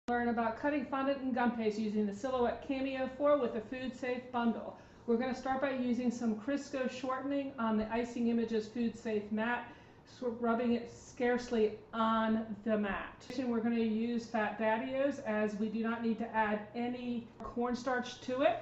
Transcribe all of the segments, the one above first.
Learn about cutting fondant and gum paste using the Silhouette Cameo 4 with a food safe bundle. We're going to start by using some Crisco shortening on the Icing Images food safe mat, rubbing it scarcely on the mat. We're going to use Fat Daddios as we do not need to add any cornstarch to it.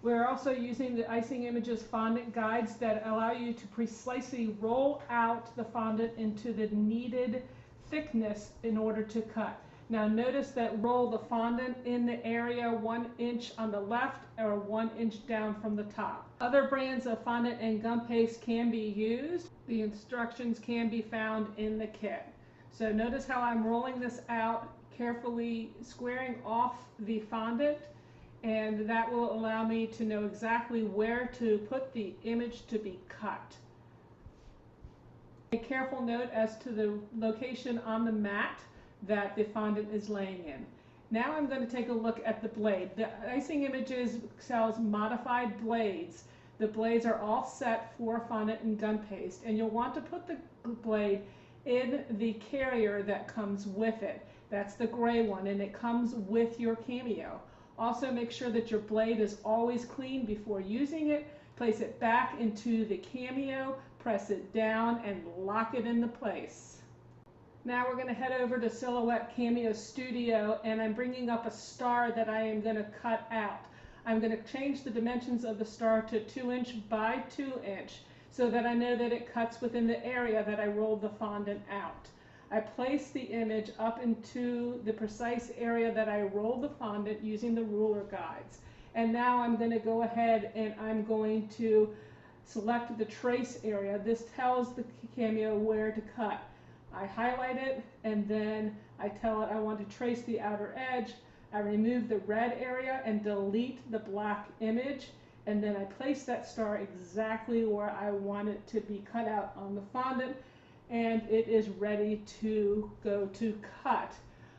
We're also using the Icing Images fondant guides that allow you to precisely roll out the fondant into the needed thickness in order to cut. Now notice that roll the fondant in the area 1 inch on the left or 1 inch down from the top. Other brands of fondant and gum paste can be used. The instructions can be found in the kit. So notice how I'm rolling this out, carefully squaring off the fondant, and that will allow me to know exactly where to put the image to be cut. A careful note as to the location on the mat that the fondant is laying in. Now I'm going to take a look at the blade. The Icing Images sells modified blades. The blades are all set for fondant and gum paste, and you'll want to put the blade in the carrier that comes with it. That's the gray one, and it comes with your Cameo. Also make sure that your blade is always clean before using it. Place it back into the Cameo, press it down, and lock it into place. Now we're going to head over to Silhouette Cameo Studio, and I'm bringing up a star that I am going to cut out. I'm going to change the dimensions of the star to 2 inch by 2 inch so that I know that it cuts within the area that I rolled the fondant out. I place the image up into the precise area that I rolled the fondant using the ruler guides. And now I'm going to go ahead and I'm going to select the trace area. This tells the Cameo where to cut. I highlight it, and then I tell it I want to trace the outer edge. I remove the red area and delete the black image, and then I place that star exactly where I want it to be cut out on the fondant, and it is ready to go to cut.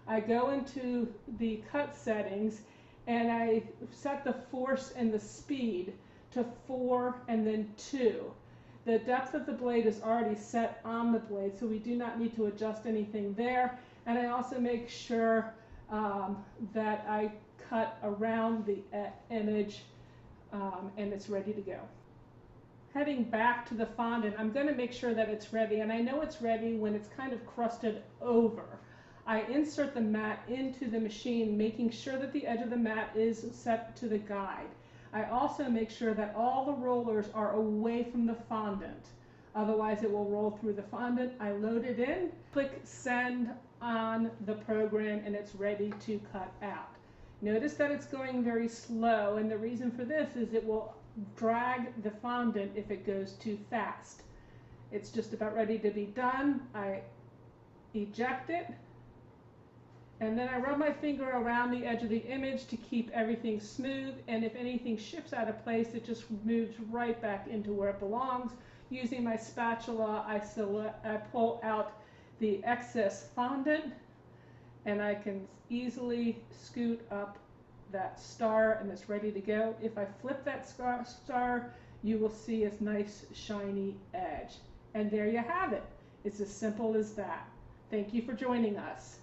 I go into the cut settings and I set the force and the speed to 4 and then 2. The depth of the blade is already set on the blade, so we do not need to adjust anything there. And I also make sure that I cut around the image and it's ready to go. Heading back to the fondant, I'm going to make sure that it's ready, and I know it's ready when it's kind of crusted over. I insert the mat into the machine, making sure that the edge of the mat is set to the guide. I also make sure that all the rollers are away from the fondant. Otherwise it will roll through the fondant. I load it in, click send on the program, and it's ready to cut out. Notice that it's going very slow, and the reason for this is it will drag the fondant if it goes too fast. It's just about ready to be done. I eject it, and then I rub my finger around the edge of the image to keep everything smooth, and if anything shifts out of place, it just moves right back into where it belongs. Using my spatula, I pull out the excess fondant, and I can easily scoot up that star, and it's ready to go. If I flip that star, you will see its nice shiny edge. And there you have it. It's as simple as that. Thank you for joining us.